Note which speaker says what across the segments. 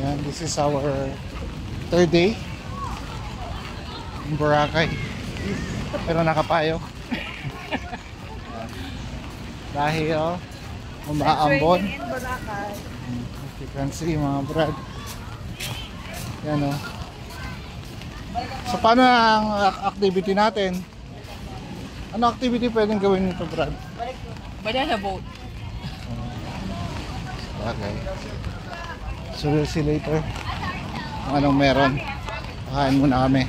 Speaker 1: Yan, this is our third day in Boracay. Pero nakapayo. Dahil umaambon. As you can see mga brad. Yan o. So paano ang activity natin? Ano activity pwedeng gawin nito brad?
Speaker 2: Banana boat.
Speaker 1: Okay. So we'll see later kung anong meron. Kain muna kami.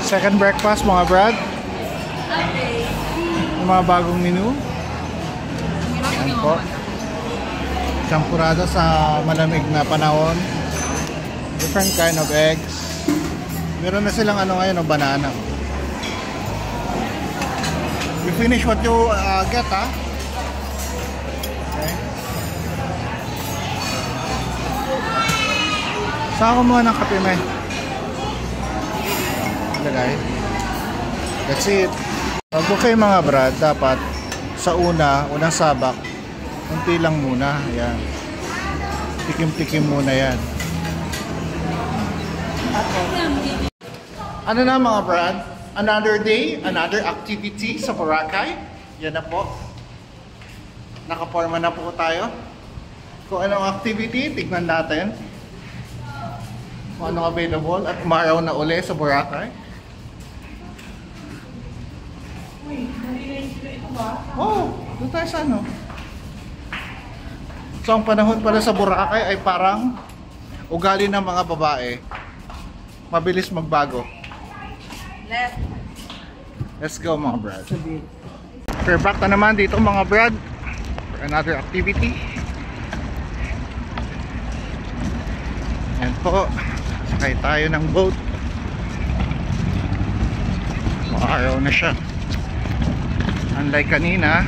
Speaker 1: Second breakfast mga brad. Yung mga bagong menu. Yan po. Champurado sa malamig na panahon. Different kind of eggs. Meron na silang ano ngayon, banana. You finish what you get, ha? Okay. Saan ko muna ng kape, may? Lagay. That's it. Pag okay mga brad, dapat sa unang sabak, unti lang muna. Ayan. Tikim-tikim muna yan. Ano na mga brad? Another day, another activity sa Boracay. Yan na po. Nakaporma na po tayo. Kung anong activity, tignan natin. Kung anong available at umaraw na uli sa Boracay. Oh, doon tayo sa ano. So ang panahon pala sa Boracay ay parang ugali ng mga babae. Mabilis magbago. Let's go mga brad. We're back na naman dito mga brad for another activity. Yan po. Sakay tayo ng boat. Maaraw na siya. Unlike kanina,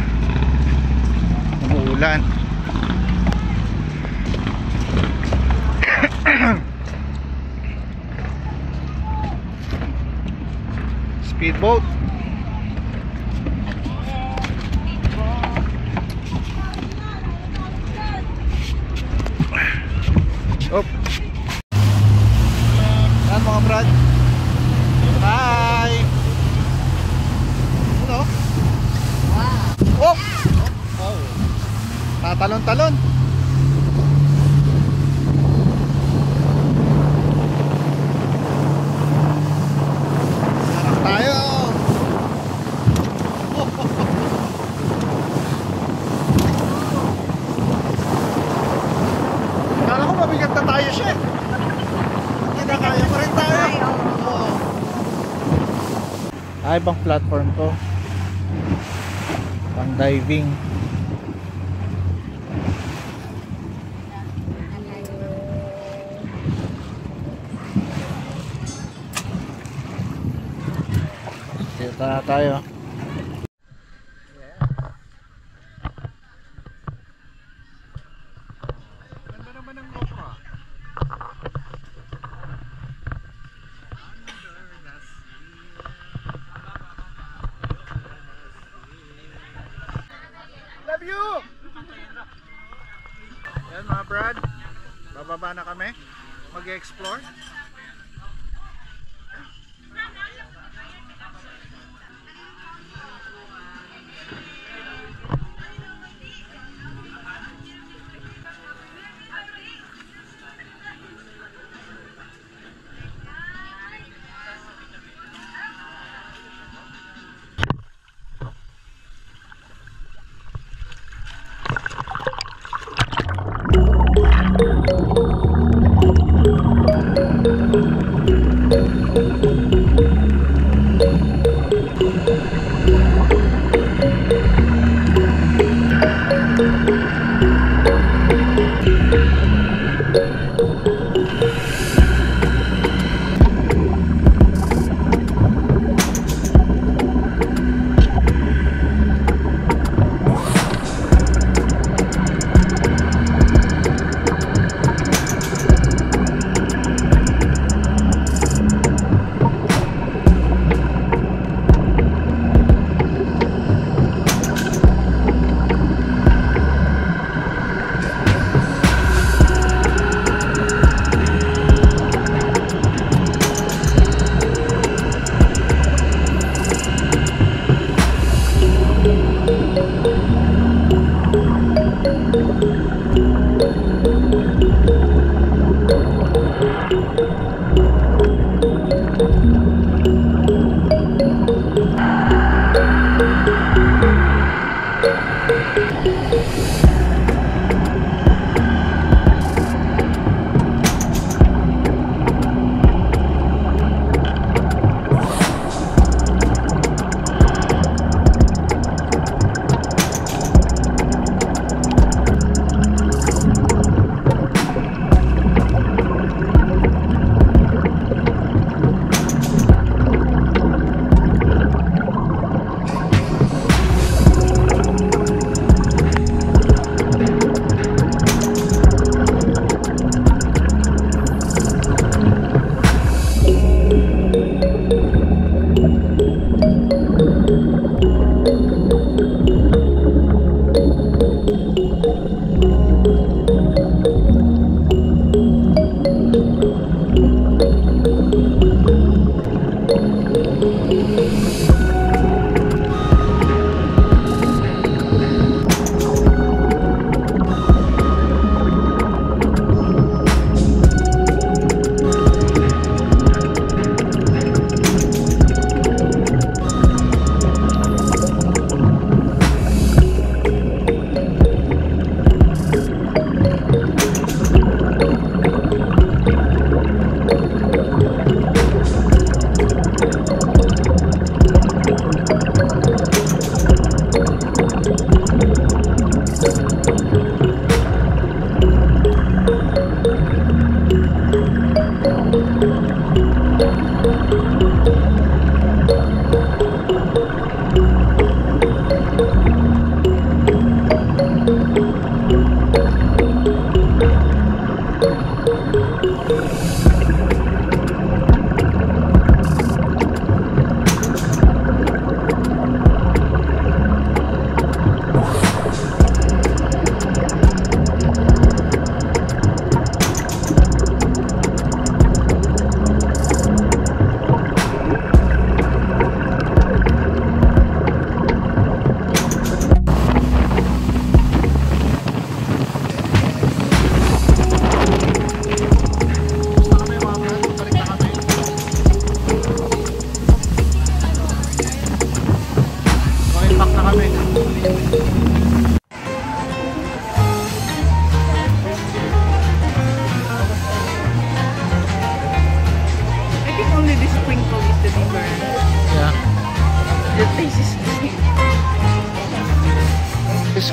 Speaker 1: umuulan. Speedboat. Op. Yan mga brad. Bye. Ano? Wow. Oh. Oh. Tatalon-talon. Tayo. Kala ko mabigat na tayo siya. Kinakaya pa rin tayo. Ay, bang platform to? Pang diving. Dito na tayo. Ganda naman ang loka. Love you! Yan mga brad, bababa na kami, mag-explore.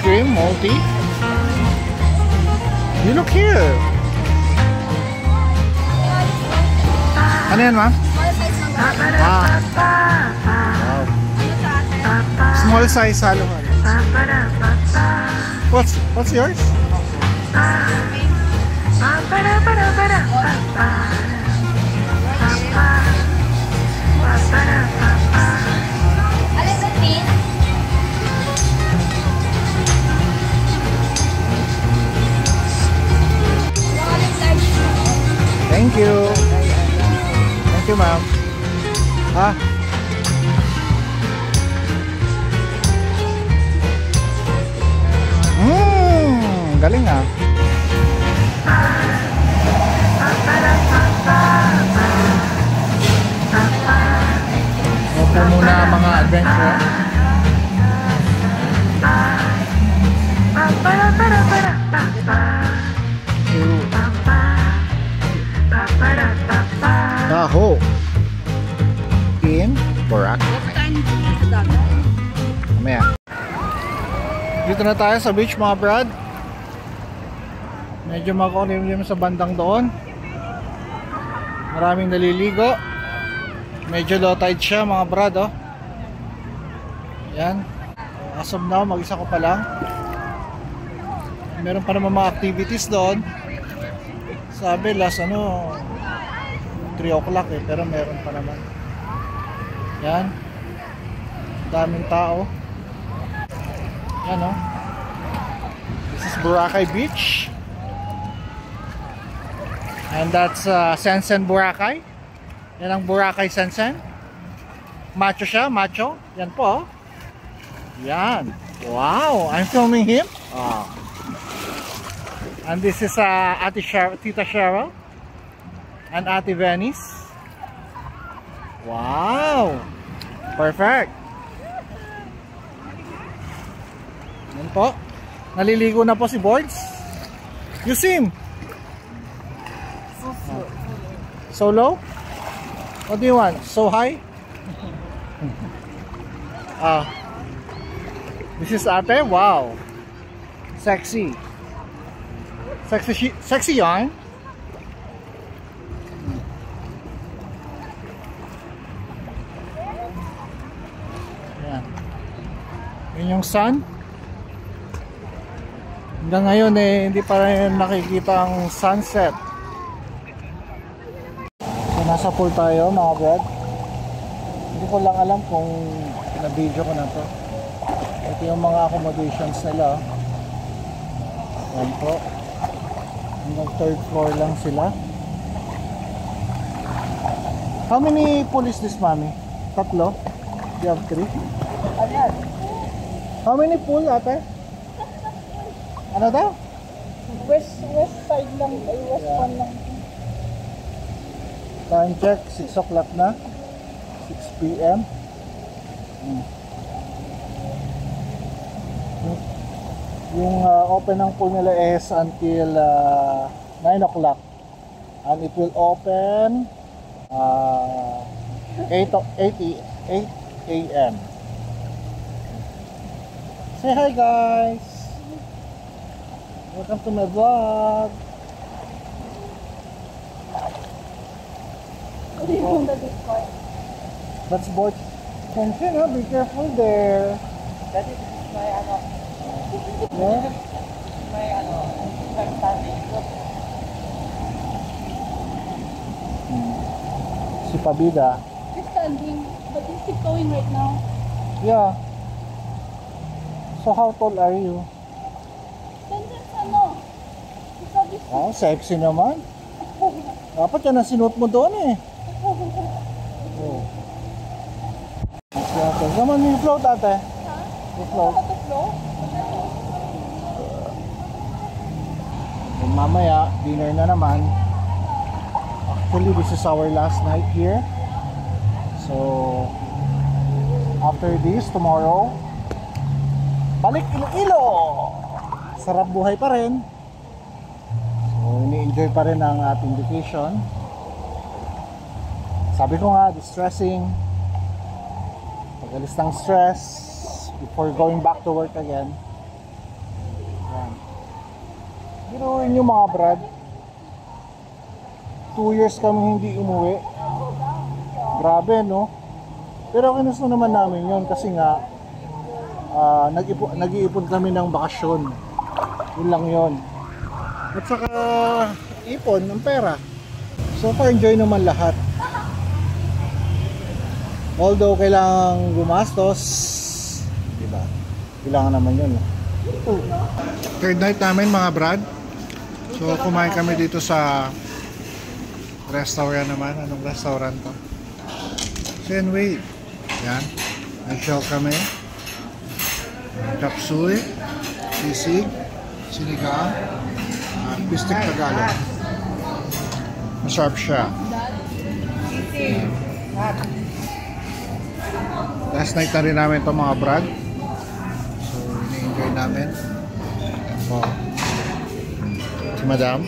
Speaker 1: cream, multi. You look here. Ano yan, ma'am? Ah. Wow. Small size halo-halo. What's yours? Thank you. Thank you, ma'am. Ah. Galing ah. Opo muna mga adventure. Taho in Boracay. Mamaya. Dito na tayo sa beach mga brad. Medyo makulimlim sa bandang doon. Maraming naliligo. Medyo low tide siya mga brad oh. Yan. As of now mag-isa ko pa lang. Meron pa naman mga activities doon. Sabi last 3 o'clock eh, pero meron pa naman. Yan. Daming tao. Yan oh. This is Boracay Beach. And that's Sensen Boracay. Yan ang Boracay Sensen. Macho siya, macho. Yan po. Yan. Wow, I'm filming him. Oh. And this is Tita Cheryl and Ate Venice. Wow. Perfect. Yan po. Naliligo na po si Boards. You see him? So low? What do you want? So high? This is Ate. Wow. Sexy. Sexy yarn. Yan. Yun yung sun. Hanggang ngayon hindi pa rin nakikita ang sunset. So nasa pool tayo mga brad. Hindi ko lang alam kung na-video ko na to. Ito yung mga accommodations nila. Yan po. Hanggang 3rd floor lang sila. How many pool is this, mami? 3? You have 3? How many pool, ate? Ano daw?
Speaker 2: West side lang, west one lang.
Speaker 1: Time check, 6 o'clock na. 6 p.m. Yung open ng pool nila is until 9 o'clock. And it will open 8 a.m. Say hi guys! Welcome to my vlog! That's board tension, huh? Be careful there.
Speaker 2: That is my
Speaker 1: Yeah? Si Pabida.
Speaker 2: He's standing, but he's still going right now.
Speaker 1: Yeah. So how tall are you? Oh, sexy naman. Dapat yan ang sinuot mo doon eh. Oh. Come on, you float ate. You float. And mamaya, dinner na naman. Actually, this is our last night here. So, after this, tomorrow, balik Iloilo! Sarap buhay pa rin. So, ini-enjoy pa rin ang ating vacation. Sabi ko nga, distressing. Pag-alis ng stress before going back to work again. Yan. Biruin nyo mga brad. 2 years kami hindi umuwi. Grabe, no? Pero kinusto naman namin yon kasi nga nag-iipon kami ng bakasyon. Yun lang yon. At saka ipon ng pera. So far enjoy naman lahat. Although kailangang gumastos, diba? Kailangan naman yun. Third night namin mga brad. So kumain kami dito sa restaurant naman. Anong restaurant to? Fenway. Yan. Nag-shell kami. Kapsuy. Sisig. Sinigang. Pistik Tagalog. Masarap siya. Yan. Last night na rin namin ito mga brad. So, ini-enjoy namin. Yan po. Si Madam.